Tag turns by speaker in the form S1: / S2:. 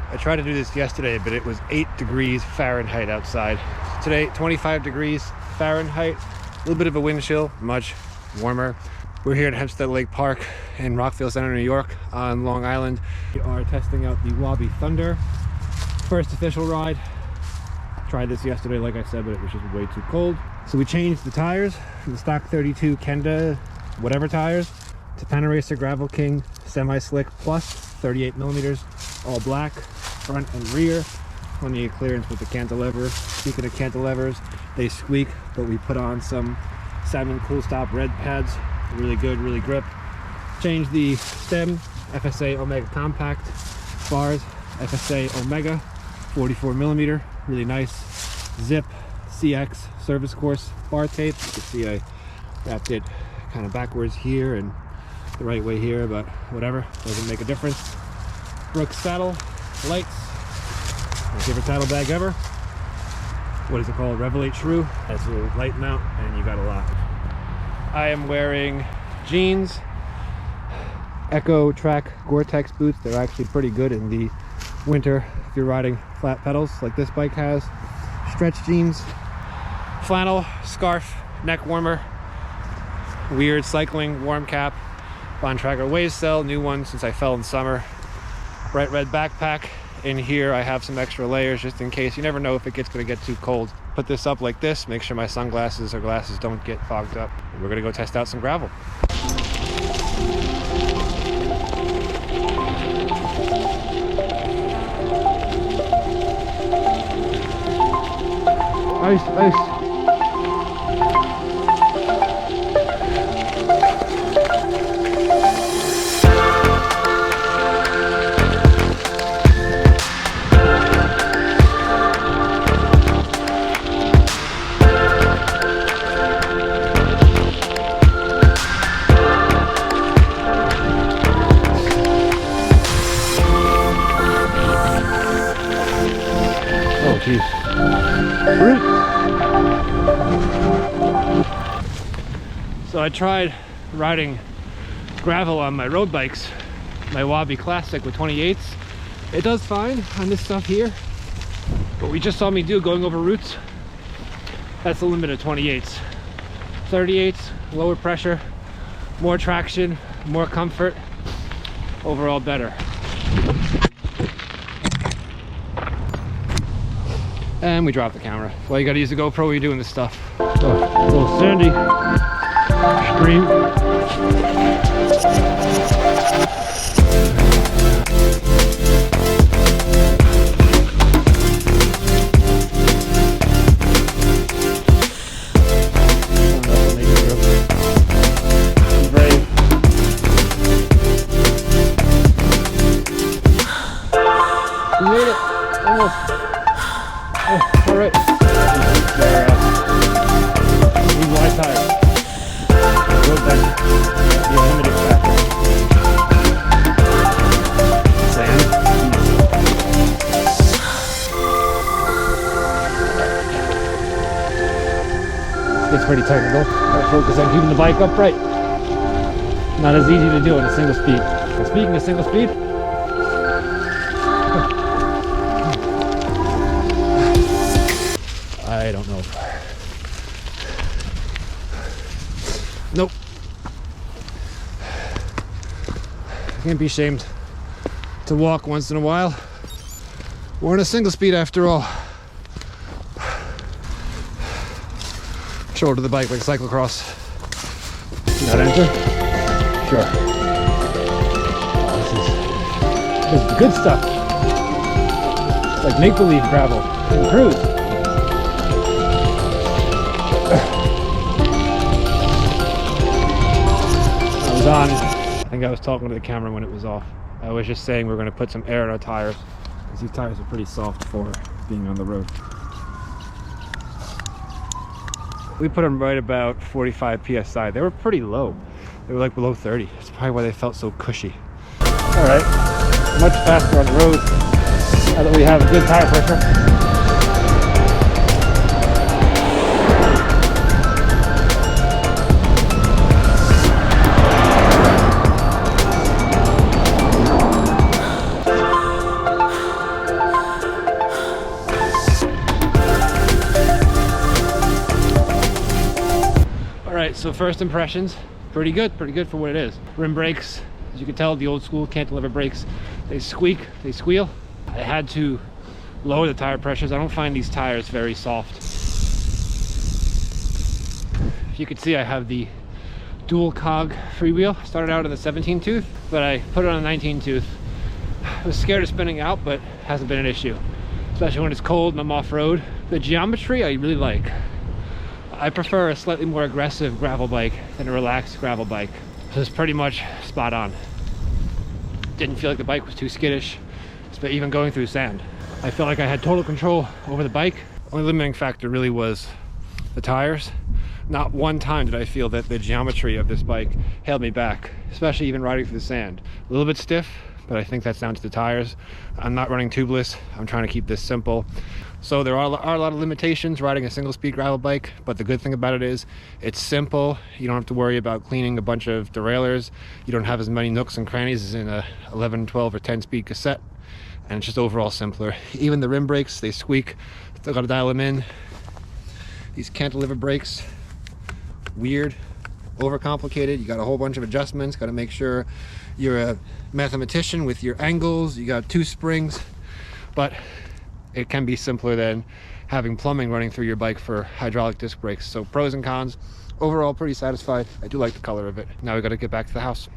S1: I tried to do this yesterday, but it was 8 degrees Fahrenheit outside. Today, 25 degrees Fahrenheit. A little bit of a wind chill, much warmer. We're here at Hempstead Lake Park in Rockville Center, New York on Long Island. We are testing out the Wabi Thunder. First official ride. Tried this yesterday, like I said, but it was just way too cold. So we changed the tires from the stock 32 Kenda whatever tires to Panaracer Gravel King Semi-Slick Plus 38 millimeters, all black, front and rear. Plenty of clearance with the cantilever. Speaking of cantilevers, they squeak, but we put on some Salmon Cool Stop red pads. Really good, really grip. Changed the stem, FSA Omega Compact bars, FSA Omega 44 millimeter, really nice zip CX service course bar tape. You can see I wrapped it kind of backwards here and the right way here, but whatever, doesn't make a difference. Brooks saddle lights, my favorite saddle bag ever. What is it called? Revelate Shrew. That's a little light mount and you got a lot. I am wearing jeans, Echo Track Gore-Tex boots. They're actually pretty good in the winter if you're riding flat pedals like this bike has. Stretch jeans, flannel, scarf, neck warmer, weird cycling warm cap, Bontrager Wave Cell, new one since I fell in summer. Bright red backpack. In here I have some extra layers just in case. You never know if it gets going to get too cold. Put this up like this, make sure my sunglasses or glasses don't get fogged up. And we're going to go test out some gravel. Ice, ice. So I tried riding gravel on my road bikes, my Wabi Classic with 28s. It does fine on this stuff here. What we just saw me do going over roots, that's the limit of 28s. 38s, lower pressure, more traction, more comfort, overall better. And we dropped the camera. Well, you gotta use the GoPro when you're doing this stuff. So, a little sandy stream. We made it, almost. Oh, all right. Need wide tires. Road bike. The unlimited factor. Sand. It's pretty technical. I focus on keeping the bike upright. Not as easy to do on a single speed. And speaking of single speed, I don't know. Nope. Can't be ashamed to walk once in a while. We're on a single speed after all. Shoulder the bike like cyclocross. Not enter? Sure. This is the good stuff. It's like make-believe gravel and cruise. On. I think I was talking to the camera when it was off. I was just saying we're going to put some air in our tires because these tires are pretty soft for being on the road. We put them right about 45 psi. They were pretty low. They were like below 30. That's probably why they felt so cushy. All right, much faster on the road now that we have a good tire pressure. So first impressions, pretty good for what it is. Rim brakes, as you can tell, the old school cantilever brakes, they squeak, they squeal. I had to lower the tire pressures. I don't find these tires very soft. If you can see, I have the dual cog freewheel. Started out in the 17 tooth, but I put it on a 19 tooth. I was scared of spinning out, but hasn't been an issue, especially when it's cold and I'm off-road. The geometry I really like. I prefer a slightly more aggressive gravel bike than a relaxed gravel bike. So it's pretty much spot on. Didn't feel like the bike was too skittish, but even going through sand. I felt like I had total control over the bike. Only limiting factor really was the tires. Not one time did I feel that the geometry of this bike held me back, especially even riding through the sand. A little bit stiff, but I think that's down to the tires. I'm not running tubeless. I'm trying to keep this simple. So there are a lot of limitations riding a single speed gravel bike, but the good thing about it is it's simple. You don't have to worry about cleaning a bunch of derailleurs. You don't have as many nooks and crannies as in a 11, 12 or 10 speed cassette, and it's just overall simpler. Even the rim brakes, they squeak. Still got to dial them in. These cantilever brakes, weird, overcomplicated. You got a whole bunch of adjustments. Got to make sure you're a mathematician with your angles. You got 2 springs, but it can be simpler than having plumbing running through your bike for hydraulic disc brakes. So pros and cons. Overall, pretty satisfied. I do like the color of it. Now we got to get back to the house.